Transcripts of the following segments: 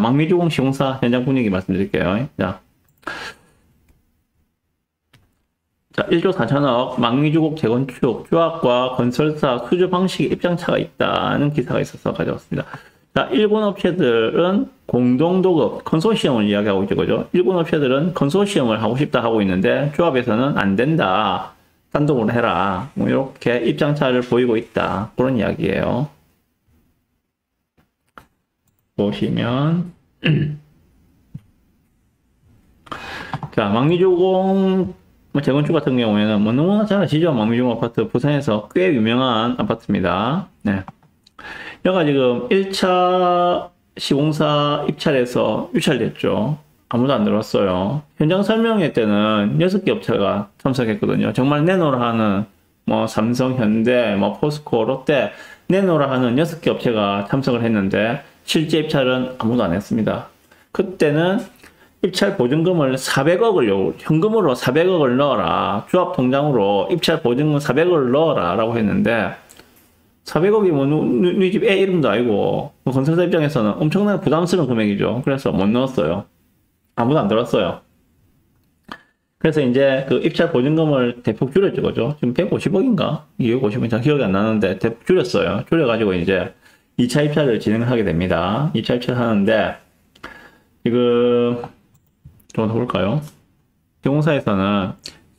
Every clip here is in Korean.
망미주공 시공사 현장 분위기 말씀드릴게요. 자, 1조 4천억, 망미주공 재건축, 조합과 건설사 수주 방식에 입장차가 있다는 기사가 있어서 가져왔습니다. 자, 일본 업체들은 공동도급, 컨소시엄을 이야기하고 있죠, 그죠? 일본 업체들은 컨소시엄을 하고 싶다 하고 있는데, 조합에서는 안 된다. 단독으로 해라. 뭐, 이렇게 입장차를 보이고 있다. 그런 이야기예요. 보시면, 자, 망미주공 재건축 같은 경우에는 뭐 너무나 잘 아시죠? 망미주공 아파트, 부산에서 꽤 유명한 아파트입니다. 네. 여기가 지금 1차 시공사 입찰에서 유찰됐죠. 아무도 안 들어왔어요. 현장 설명회 때는 6개 업체가 참석했거든요. 정말 내놓으라 하는 뭐 삼성, 현대, 뭐 포스코, 롯데 내놓으라 하는 6개 업체가 참석을 했는데 실제 입찰은 아무도 안 했습니다. 그때는 입찰 보증금을 400억을 현금으로 400억을 넣어라. 조합 통장으로 입찰 보증금 400억을 넣어라 라고 했는데 400억이 뭐 우리 집 애 이름도 아니고 뭐 건설사 입장에서는 엄청나게 부담스러운 금액이죠. 그래서 못 넣었어요. 아무도 안 들었어요. 그래서 이제 그 입찰 보증금을 대폭 줄였죠, 그죠? 지금 150억인가? 250억, 잘 기억이 안 나는데 대폭 줄였어요. 줄여가지고 이제 2차 입찰을 진행하게 됩니다. 2차 입찰 하는데 지금 좀 더 볼까요? 시공사에서는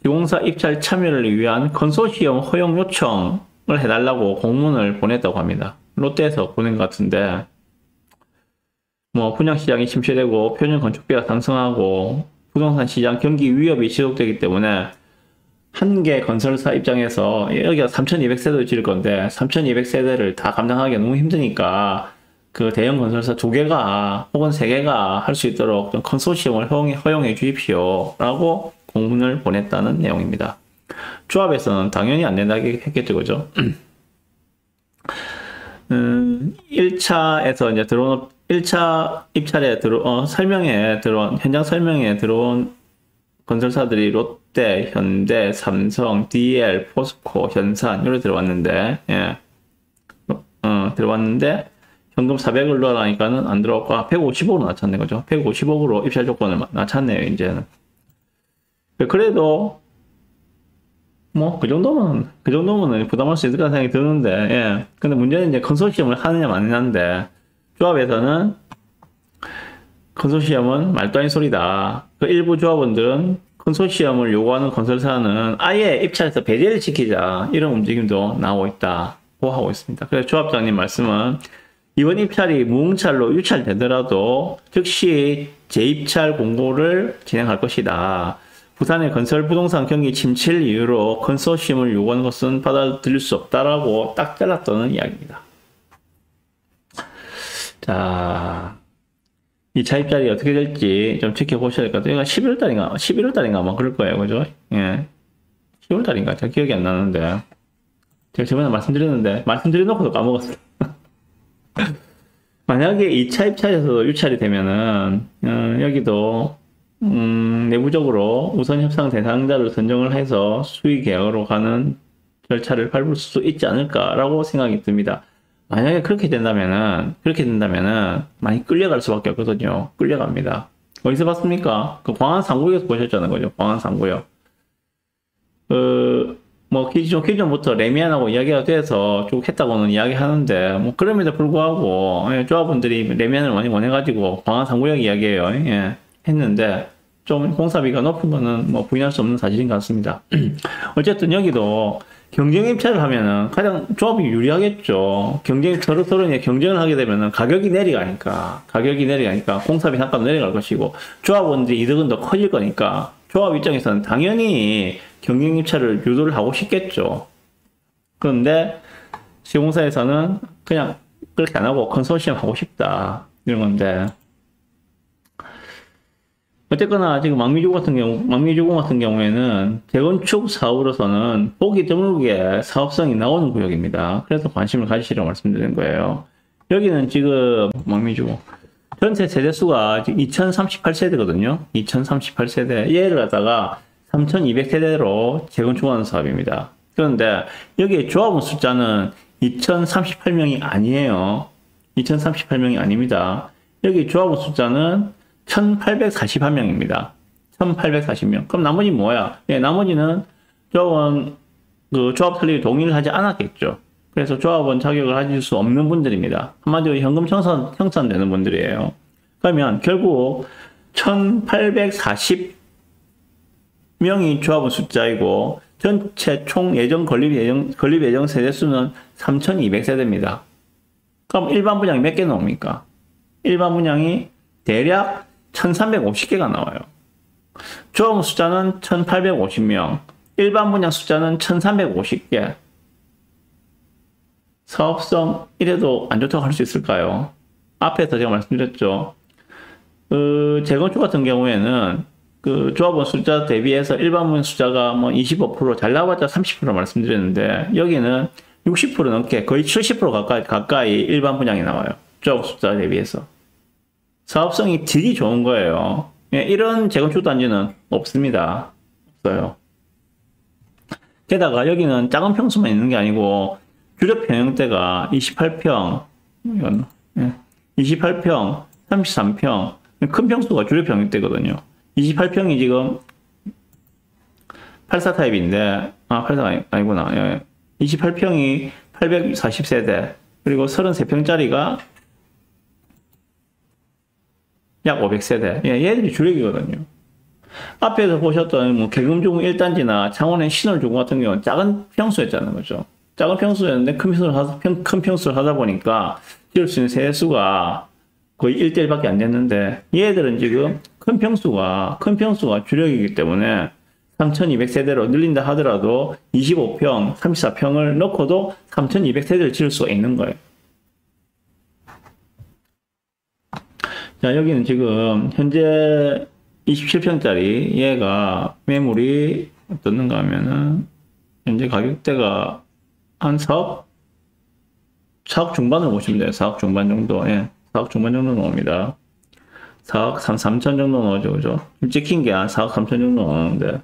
시공사 입찰 참여를 위한 컨소시엄 허용 요청을 해달라고 공문을 보냈다고 합니다. 롯데에서 보낸 것 같은데 뭐 분양시장이 침체되고 표준 건축비가 상승하고 부동산 시장 경기 위협이 지속되기 때문에 한 개 건설사 입장에서 여기가 3,200세대를 지을 건데 3,200세대를 다 감당하기가 너무 힘드니까 그 대형 건설사 2개가 혹은 3개가 할 수 있도록 좀 컨소시엄을 허용해 주십시오 라고 공문을 보냈다는 내용입니다. 조합에서는 당연히 안 된다고 했겠죠, 그죠? 1차에서 이제 들어온 1차 입찰에 현장 설명에 들어온 건설사들이 롯데, 현대, 삼성, DL, 포스코, 현산, 이렇게 들어왔는데, 들어왔는데, 현금 400을 넣으라니까는 안 들어왔고, 150억으로 낮췄네, 그죠? 150억으로 입찰 조건을 낮췄네요, 이제는. 그래도, 뭐, 그 정도면 부담할 수 있을 거라 생각이 드는데, 예. 근데 문제는 이제 컨소시엄을 하느냐, 마느냐인데, 조합에서는 컨소시엄은 말도 아닌 소리다. 그 일부 조합원들은 컨소시엄을 요구하는 건설사는 아예 입찰에서 배제를 시키자. 이런 움직임도 나오고 있다고 하고 있습니다. 그래서 조합장님 말씀은 이번 입찰이 무응찰로 유찰되더라도 즉시 재입찰 공고를 진행할 것이다. 부산의 건설 부동산 경기 침체를 이유로 컨소시엄을 요구하는 것은 받아들일 수 없다라고 딱 잘랐다는 이야기입니다. 자, 2차 입찰이 어떻게 될지 좀 지켜보셔야 될 것 같아요. 11월달인가 아마 그럴 거예요. 그죠? 예. 10월달인가? 잘 기억이 안 나는데. 제가 저번에 말씀드려놓고도 까먹었어요. 만약에 2차 입찰에서 유찰이 되면은, 여기도, 내부적으로 우선 협상 대상자를 선정을 해서 수의 계약으로 가는 절차를 밟을 수 있지 않을까라고 생각이 듭니다. 만약에 그렇게 된다면은 많이 끌려갈 수밖에 없거든요. 끌려갑니다. 어디서 봤습니까? 그 광안 3구역에서 보셨잖아요. 그죠? 광안 3구역. 뭐, 기존부터 레미안하고 이야기가 돼서 쭉 했다고는 이야기하는데, 뭐, 그럼에도 불구하고, 조합원들이 레미안을 많이 원해가지고, 광안 3구역 이야기예요. 예. 했는데, 좀 공사비가 높은 거는 뭐 부인할 수 없는 사실인 것 같습니다. 어쨌든 여기도, 경쟁 입찰을 하면은 가장 조합이 유리하겠죠. 서로 경쟁을 하게 되면은 가격이 내려가니까 공사비 단가도 내려갈 것이고 조합원들이 이득은 더 커질 거니까 조합 입장에서는 당연히 경쟁 입찰을 유도를 하고 싶겠죠. 그런데 시공사에서는 그냥 그렇게 안 하고 컨소시엄 하고 싶다 이런 건데 어쨌거나 지금 망미주공 같은 경우에는 재건축 사업으로서는 보기 드물게 사업성이 나오는 구역입니다. 그래서 관심을 가지시라고 말씀드리는 거예요. 여기는 지금 망미주공 전체 세대수가 2038세대거든요. 2038세대 얘를 갖다가 3200세대로 재건축하는 사업입니다. 그런데 여기에 조합원 숫자는 2038명이 아니에요. 2038명이 아닙니다. 여기 조합원 숫자는 1841명입니다. 1840명. 그럼 나머지 뭐야? 예, 나머지는 조합원, 조합 설립 동의를 하지 않았겠죠. 그래서 조합원 자격을 가질 수 없는 분들입니다. 한마디로 현금 청산되는 분들이에요. 그러면 결국 1840명이 조합원 숫자이고 전체 총 건립 예정 세대 수는 3200세대입니다. 그럼 일반 분양이 몇 개 나옵니까? 일반 분양이 대략 1350개가 나와요. 조합원 숫자는 1850명, 일반 분양 숫자는 1350개. 사업성 이래도 안 좋다고 할 수 있을까요? 앞에서 제가 말씀드렸죠. 재건축 같은 경우에는 조합원 숫자 대비해서 일반 분양 숫자가 뭐 25%, 잘 나와봤자 30% 말씀드렸는데 여기는 60% 넘게 거의 70% 가까이 일반 분양이 나와요. 조합원 숫자 대비해서. 사업성이 되게 좋은 거예요. 예, 이런 재건축 단지는 없습니다. 없어요. 게다가 여기는 작은 평수만 있는 게 아니고 주력 평형대가 28평, 이건, 예, 28평, 33평, 큰 평수가 주력 평형대거든요. 28평이 지금 84 타입인데, 84가 아니구나. 예. 28평이 840세대, 그리고 33평짜리가 약 500세대. 예, 얘들이 주력이거든요. 앞에서 보셨던 뭐 개금종 1단지나 창원의 신월주공 같은 경우는 작은 평수였잖아요. 그죠? 작은 평수였는데 큰 평수를 하다 보니까 지을 수 있는 세대수가 거의 1대1밖에 안 됐는데 얘들은 지금 큰 평수가 주력이기 때문에 3200세대로 늘린다 하더라도 25평, 34평을 넣고도 3200세대를 지을 수가 있는 거예요. 자, 여기는 지금 현재 27평짜리 얘가 매물이 어떻는가 하면은 현재 가격대가 한 4억 중반으로 보시면 돼요. 4억 중반 정도. 예. 4억 중반 정도 나옵니다. 4억 3천 정도 나오죠. 그죠? 찍힌 게 한 4억 3천 정도 나오는데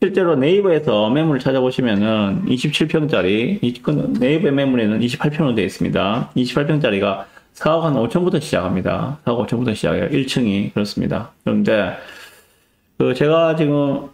실제로 네이버에서 매물을 찾아보시면은 27평짜리 네이버 매물에는 28평으로 되어 있습니다. 28평짜리가 4억 한 5천부터 시작합니다. 4억 5천부터 시작해요. 1층이 그렇습니다. 그런데 제가 지금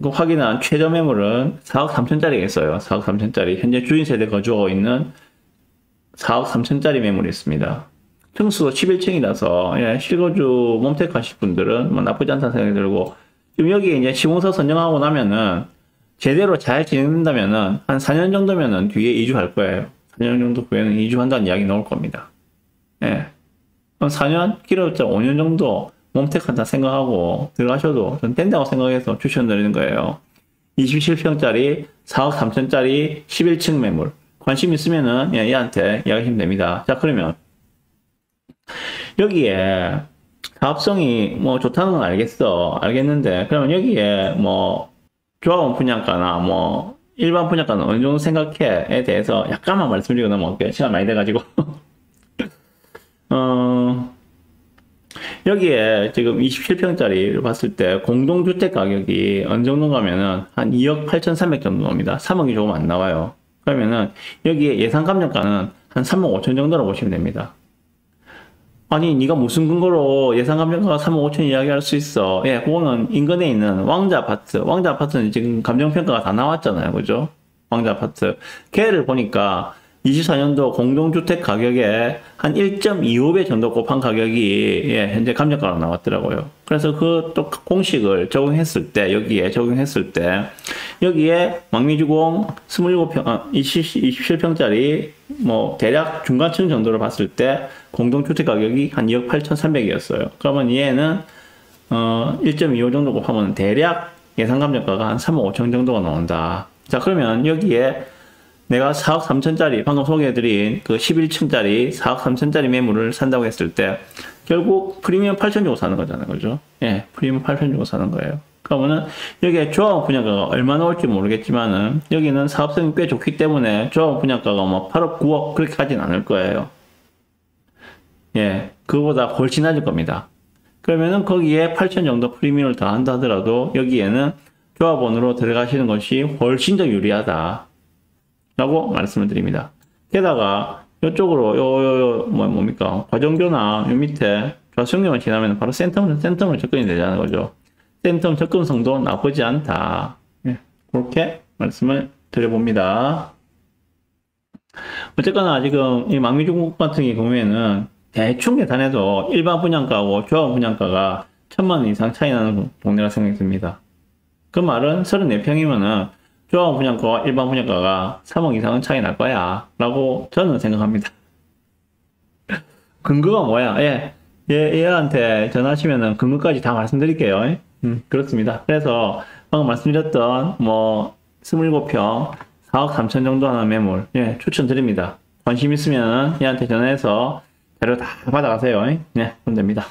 확인한 최저 매물은 4억 3천짜리가 있어요. 4억 3천짜리. 현재 주인 세대 거주하고 있는 4억 3천짜리 매물이 있습니다. 층수도 11층이라서 예, 실거주 몸택 하실 분들은 뭐 나쁘지 않다는 생각이 들고 지금 여기 이제 시공사 선정하고 나면은 제대로 잘 진행된다면은 한 4년 정도면은 뒤에 이주할 거예요. 4년 정도 후에는 이주한다는 이야기 나올 겁니다. 예. 4년, 길어봤자 5년 정도 몸택한다 생각하고 들어가셔도 전 된다고 생각해서 추천드리는 거예요. 27평짜리, 4억 3천짜리, 11층 매물. 관심 있으면은 예, 얘한테 이야기하시면 됩니다. 자, 그러면 여기에 사업성이 뭐 좋다는 건 알겠는데 그러면 여기에 뭐 조합원 분양가나 뭐 일반 분양가는 어느 정도 생각해에 대해서 약간만 말씀드리고 넘어갈게요. 시간 많이 돼가지고 여기에 지금 27평짜리를 봤을 때 공동주택 가격이 어느 정도 가면은 한 2억 8,300 정도 나옵니다. 3억이 조금 안 나와요. 그러면은 여기에 예상 감정가는 한 3억 5천 정도로 보시면 됩니다. 아니 네가 무슨 근거로 예상 감정가가 3억 5천 이야기할 수 있어? 예, 그거는 인근에 있는 왕자 아파트는 지금 감정평가가 다 나왔잖아요. 그죠? 왕자 아파트. 걔를 보니까 24년도 공동주택 가격에 한 1.25배 정도 곱한 가격이 예, 현재 감정가로 나왔더라고요. 그래서 그 또 공식을 적용했을 때 여기에 망미주공 27평짜리 뭐 대략 중간층 정도로 봤을 때 공동주택 가격이 한 2억 8,300이었어요. 그러면 얘는 1.25 정도 곱하면 대략 예상 감정가가 한 3억 5천 정도가 나온다. 자, 그러면 여기에 내가 4억 3천짜리 방금 소개해드린 그 11층짜리 4억 3천짜리 매물을 산다고 했을 때 결국 프리미엄 8천 주고 사는 거잖아요. 그죠? 예, 프리미엄 8천 주고 사는 거예요. 그러면은 여기에 조합원 분양가가 얼마 나올지 모르겠지만은 여기는 사업성이 꽤 좋기 때문에 조합원 분양가가 뭐 8억 9억 그렇게 가진 않을 거예요. 예, 그거보다 훨씬 낮을 겁니다. 그러면은 거기에 8천 정도 프리미엄을 더한다 하더라도 여기에는 조합원으로 들어가시는 것이 훨씬 더 유리하다 라고 말씀을 드립니다. 게다가 이쪽으로 뭡니까 과정교나 요 밑에 좌수경만 지나면 바로 센텀으로 접근이 되자는 거죠. 센텀 접근성도 나쁘지 않다. 예, 그렇게 말씀을 드려봅니다. 어쨌거나 지금 이 망미중국 같은 경우에는 대충 계산해도 일반 분양가하고 조합 분양가가 1,000만 원 이상 차이 나는 동네라 생각이 듭니다. 그 말은 34평이면은 조합 분양가와 일반 분양가가 3억 이상은 차이 날 거야 라고 저는 생각합니다. 근거가 뭐야? 얘한테 전화하시면은 근거까지 다 말씀드릴게요. 그렇습니다. 그래서 방금 말씀드렸던 27평 4억 3천 정도 하는 매물 추천드립니다. 관심 있으면 얘한테 전화해서 자료 다 받아가세요. 그럼 됩니다.